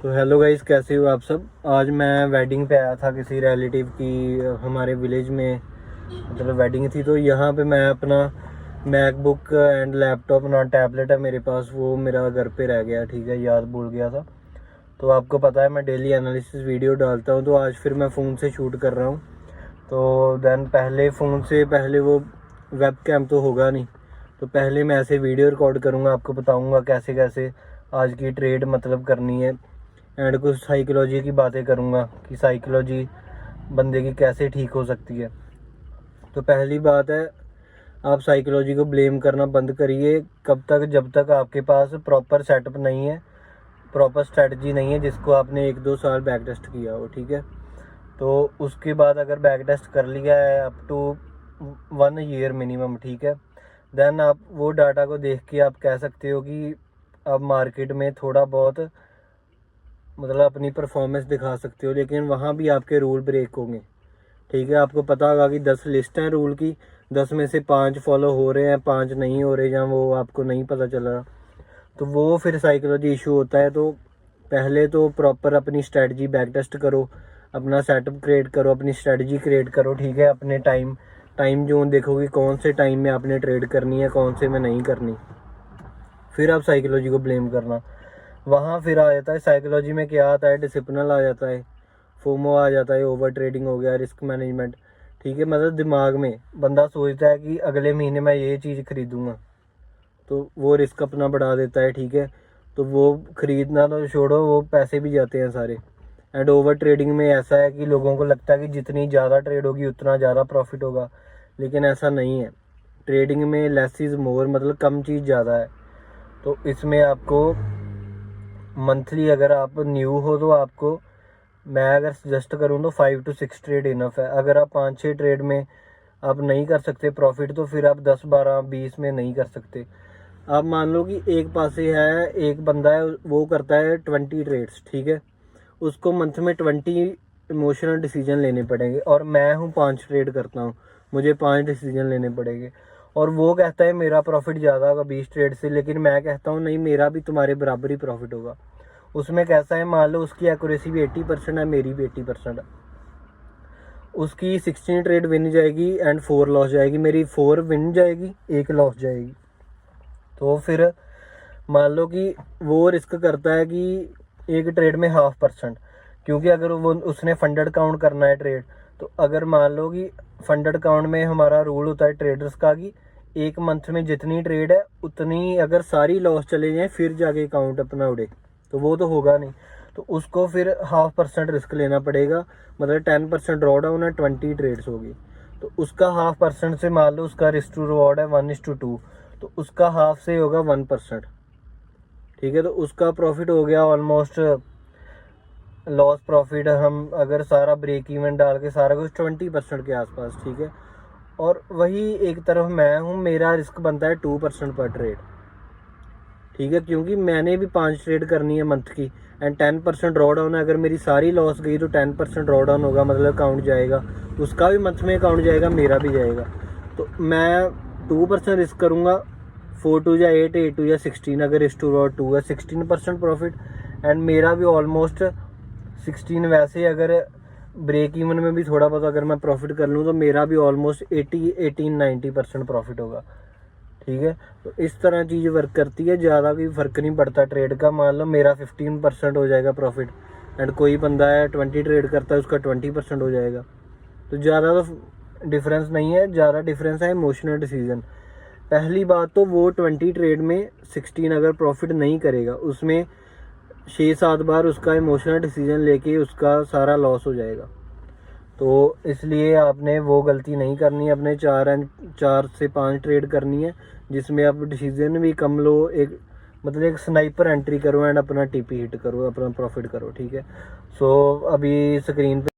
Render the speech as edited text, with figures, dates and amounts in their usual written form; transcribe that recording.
तो hello guys, कैसे हो आप सब। आज मैं वेडिंग पे आया था किसी रिलेटिव की, हमारे विलेज में मतलब वेडिंग थी। तो यहाँ पे मैं अपना मैकबुक एंड लैपटॉप ना टैबलेट है मेरे पास, वो मेरा घर पे रह गया। ठीक है, याद भूल गया था। तो आपको पता है मैं डेली एनालिसिस वीडियो डालता हूँ, तो आज फिर मैं फ़ोन से शूट कर रहा हूँ। तो देन पहले फ़ोन से पहले वो वेब कैम तो होगा नहीं, तो पहले मैं ऐसे वीडियो रिकॉर्ड करूँगा, आपको बताऊँगा कैसे कैसे आज की ट्रेड मतलब करनी है। एंड कुछ साइकोलॉजी की बातें करूँगा कि साइकोलॉजी बंदे की कैसे ठीक हो सकती है। तो पहली बात है, आप साइकोलॉजी को ब्लेम करना बंद करिए। कब तक? जब तक आपके पास प्रॉपर सेटअप नहीं है, प्रॉपर स्ट्रेटजी नहीं है जिसको आपने 1-2 साल बैक टेस्ट किया हो। ठीक है, तो उसके बाद अगर बैक टेस्ट कर लिया है अप टू 1 ईयर मिनिमम, ठीक है, देन आप वो डाटा को देख के आप कह सकते हो कि अब मार्केट में थोड़ा बहुत मतलब अपनी परफॉर्मेंस दिखा सकते हो। लेकिन वहाँ भी आपके रूल ब्रेक होंगे। ठीक है, आपको पता होगा कि 10 लिस्ट हैं रूल की, 10 में से 5 फॉलो हो रहे हैं, 5 नहीं हो रहे, या वो आपको नहीं पता चल रहा, तो वो फिर साइकोलॉजी इशू होता है। तो पहले तो प्रॉपर अपनी स्ट्रेटजी बैक टेस्ट करो, अपना सेटअप क्रिएट करो, अपनी स्ट्रेटजी क्रिएट करो। ठीक है, अपने टाइम जोन देखो कि कौन से टाइम में आपने ट्रेड करनी है, कौन से में नहीं करनी। फिर आप साइकोलॉजी को ब्लेम करना। वहाँ फिर आ जाता है साइकोलॉजी में क्या आता है, डिसिप्लिन आ जाता है, फोमो आ जाता है, ओवर ट्रेडिंग हो गया, रिस्क मैनेजमेंट। ठीक है, मतलब दिमाग में बंदा सोचता है कि अगले महीने मैं ये चीज़ खरीदूंगा, तो वो रिस्क अपना बढ़ा देता है। ठीक है, तो वो खरीदना तो छोड़ो, वो पैसे भी जाते हैं सारे। एंड ओवर ट्रेडिंग में ऐसा है कि लोगों को लगता है कि जितनी ज़्यादा ट्रेड होगी उतना ज़्यादा प्रॉफिट होगा, लेकिन ऐसा नहीं है। ट्रेडिंग में लेस इज़ मोर, मतलब कम चीज़ ज़्यादा है। तो इसमें आपको मंथली, अगर आप न्यू हो तो आपको मैं अगर सजेस्ट करूँ तो 5 to 6 ट्रेड इनफ है। अगर आप 5-6 ट्रेड में आप नहीं कर सकते प्रॉफिट, तो फिर आप 10-12-20 में नहीं कर सकते। आप मान लो कि एक पासे है, एक बंदा है, वो करता है 20 ट्रेड्स। ठीक है, उसको मंथ में 20 इमोशनल डिसीजन लेने पड़ेंगे, और मैं हूँ 5 ट्रेड करता हूँ, मुझे 5 डिसीजन लेने पड़ेंगे। और वो कहता है मेरा प्रॉफिट ज़्यादा होगा 20 ट्रेड से, लेकिन मैं कहता हूँ नहीं, मेरा भी तुम्हारे बराबर ही प्रॉफिट होगा। उसमें कैसा है, मान लो उसकी एक्यूरेसी भी 80% है, मेरी भी 80% है। उसकी 16 ट्रेड विन जाएगी एंड 4 लॉस जाएगी, मेरी 4 विन जाएगी, 1 लॉस जाएगी। तो फिर मान लो कि वो रिस्क करता है कि एक ट्रेड में 0.5%, क्योंकि अगर वो उसने फंडेड काउंट करना है ट्रेड, तो अगर मान लो कि फंडेड काउंट में हमारा रूल होता है ट्रेडर्स का कि एक मंथ में जितनी ट्रेड है उतनी अगर सारी लॉस चले जाए फिर जाके अकाउंट अपना उड़े, तो वो तो होगा नहीं। तो उसको फिर 0.5% रिस्क लेना पड़ेगा, मतलब 10% ड्रॉ डाउन है, 20 ट्रेड्स होगी, तो उसका 0.5% से मान लो उसका रिस्क टू रिवॉर्ड है 1:2, तो उसका हाफ से होगा 1%। ठीक है, तो उसका प्रॉफिट हो गया ऑलमोस्ट, लॉस प्रॉफिट हम अगर सारा ब्रेक इवन डाल के सारा कुछ 20% के आसपास। ठीक है, और वही एक तरफ मैं हूँ, मेरा रिस्क बनता है 2% पर ट्रेड। ठीक है, क्योंकि मैंने भी 5 ट्रेड करनी है मंथ की, एंड 10% ड्रॉ डाउन है। अगर मेरी सारी लॉस गई तो 10% ड्रॉ डाउन होगा, मतलब अकाउंट जाएगा, उसका भी मंथ में अकाउंट जाएगा, मेरा भी जाएगा। तो मैं 2% रिस्क करूँगा, 4 या 8, 8 या 16, अगर इस 2 है 16% प्रॉफिट, एंड मेरा भी ऑलमोस्ट 16। वैसे अगर ब्रेक इवन में भी थोड़ा बहुत अगर मैं प्रॉफिट कर लूँ तो मेरा भी ऑलमोस्ट 18-90% प्रॉफिट होगा। ठीक है, तो इस तरह चीज़ वर्क करती है, ज़्यादा कोई फ़र्क नहीं पड़ता ट्रेड का। मान लो मेरा 15% हो जाएगा प्रॉफिट, एंड कोई बंदा है 20 ट्रेड करता है, उसका 20% हो जाएगा। तो ज़्यादा तो डिफरेंस नहीं है, ज़्यादा डिफरेंस है इमोशनल डिसीजन। पहली बात तो वो 20 ट्रेड में 16 अगर प्रॉफिट नहीं करेगा, उसमें 6-7 बार उसका इमोशनल डिसीजन लेके उसका सारा लॉस हो जाएगा। तो इसलिए आपने वो गलती नहीं करनी है, अपने 4 से 5 ट्रेड करनी है जिसमें आप डिसीजन भी कम लो, एक मतलब एक स्नाइपर एंट्री करो एंड अपना टीपी हिट करो, अपना प्रॉफिट करो। ठीक है, सो अभी स्क्रीन पे